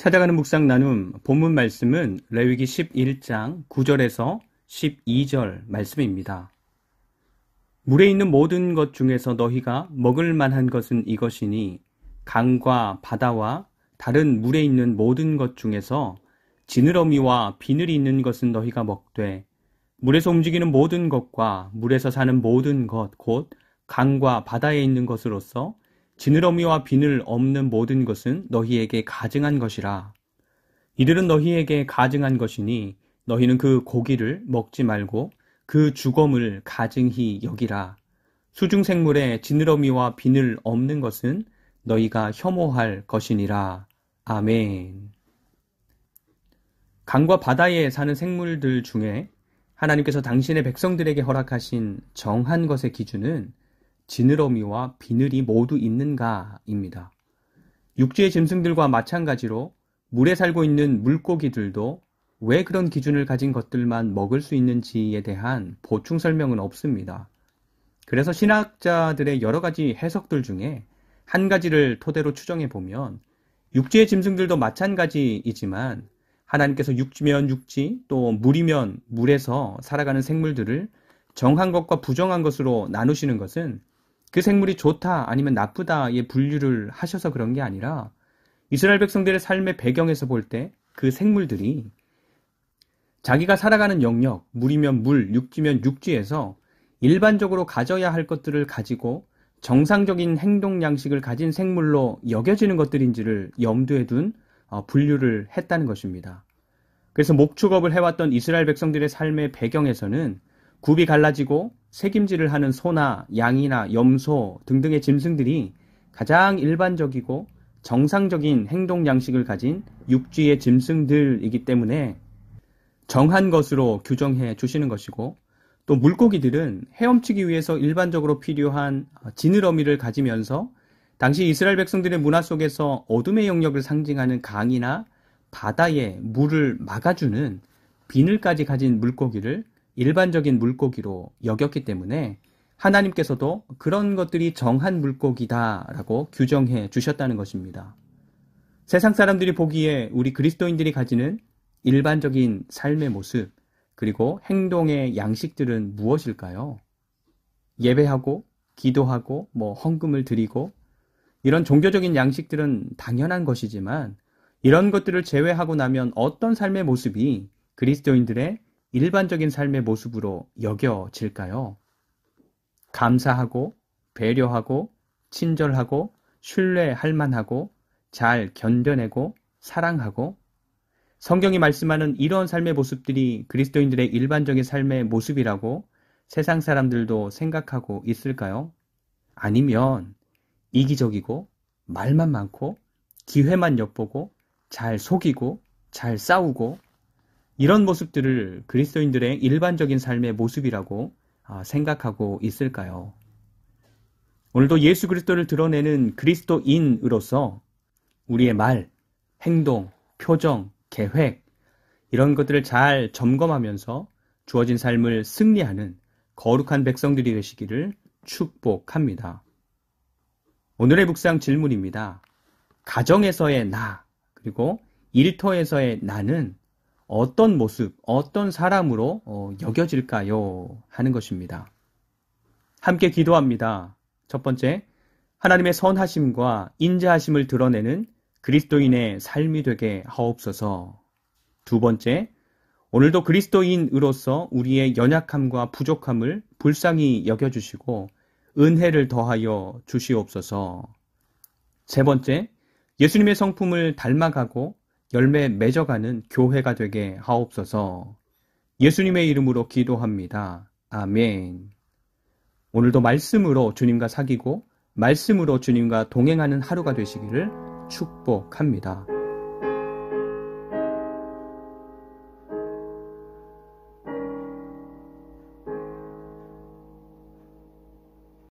찾아가는 묵상 나눔 본문 말씀은 레위기 11장 9절에서 12절 말씀입니다. 물에 있는 모든 것 중에서 너희가 먹을 만한 것은 이것이니 강과 바다와 다른 물에 있는 모든 것 중에서 지느러미와 비늘이 있는 것은 너희가 먹되 물에서 움직이는 모든 것과 물에서 사는 모든 것 곧 강과 바다에 있는 것으로서 지느러미와 비늘 없는 모든 것은 너희에게 가증한 것이라. 이들은 너희에게 가증한 것이니 너희는 그 고기를 먹지 말고 그 주검을 가증히 여기라. 수중생물에 지느러미와 비늘 없는 것은 너희가 혐오할 것이니라. 아멘. 강과 바다에 사는 생물들 중에 하나님께서 당신의 백성들에게 허락하신 정한 것의 기준은 지느러미와 비늘이 모두 있는가입니다. 육지의 짐승들과 마찬가지로 물에 살고 있는 물고기들도 왜 그런 기준을 가진 것들만 먹을 수 있는지에 대한 보충 설명은 없습니다. 그래서 신학자들의 여러 가지 해석들 중에 한 가지를 토대로 추정해 보면 육지의 짐승들도 마찬가지이지만 하나님께서 육지면 육지 또 물이면 물에서 살아가는 생물들을 정한 것과 부정한 것으로 나누시는 것은 그 생물이 좋다 아니면 나쁘다의 분류를 하셔서 그런 게 아니라 이스라엘 백성들의 삶의 배경에서 볼 때 그 생물들이 자기가 살아가는 영역, 물이면 물, 육지면 육지에서 일반적으로 가져야 할 것들을 가지고 정상적인 행동 양식을 가진 생물로 여겨지는 것들인지를 염두에 둔 분류를 했다는 것입니다. 그래서 목축업을 해왔던 이스라엘 백성들의 삶의 배경에서는 굽이 갈라지고 새김질을 하는 소나 양이나 염소 등등의 짐승들이 가장 일반적이고 정상적인 행동 양식을 가진 육지의 짐승들이기 때문에 정한 것으로 규정해 주시는 것이고, 또 물고기들은 헤엄치기 위해서 일반적으로 필요한 지느러미를 가지면서 당시 이스라엘 백성들의 문화 속에서 어둠의 영역을 상징하는 강이나 바다의 물을 막아주는 비늘까지 가진 물고기를 일반적인 물고기로 여겼기 때문에 하나님께서도 그런 것들이 정한 물고기다라고 규정해 주셨다는 것입니다. 세상 사람들이 보기에 우리 그리스도인들이 가지는 일반적인 삶의 모습 그리고 행동의 양식들은 무엇일까요? 예배하고 기도하고 헌금을 드리고 이런 종교적인 양식들은 당연한 것이지만 이런 것들을 제외하고 나면 어떤 삶의 모습이 그리스도인들의 일반적인 삶의 모습으로 여겨질까요? 감사하고 배려하고 친절하고 신뢰할 만하고 잘 견뎌내고 사랑하고 성경이 말씀하는 이런 삶의 모습들이 그리스도인들의 일반적인 삶의 모습이라고 세상 사람들도 생각하고 있을까요? 아니면 이기적이고 말만 많고 기회만 엿보고 잘 속이고 잘 싸우고 이런 모습들을 그리스도인들의 일반적인 삶의 모습이라고 생각하고 있을까요? 오늘도 예수 그리스도를 드러내는 그리스도인으로서 우리의 말, 행동, 표정, 계획 이런 것들을 잘 점검하면서 주어진 삶을 승리하는 거룩한 백성들이 되시기를 축복합니다. 오늘의 묵상 질문입니다. 가정에서의 나 그리고 일터에서의 나는 어떤 모습, 어떤 사람으로 여겨질까요? 하는 것입니다. 함께 기도합니다. 첫 번째, 하나님의 선하심과 인자하심을 드러내는 그리스도인의 삶이 되게 하옵소서. 두 번째, 오늘도 그리스도인으로서 우리의 연약함과 부족함을 불쌍히 여겨주시고 은혜를 더하여 주시옵소서. 세 번째, 예수님의 성품을 닮아가고 열매 맺어가는 교회가 되게 하옵소서. 예수님의 이름으로 기도합니다. 아멘. 오늘도 말씀으로 주님과 사귀고 말씀으로 주님과 동행하는 하루가 되시기를 축복합니다.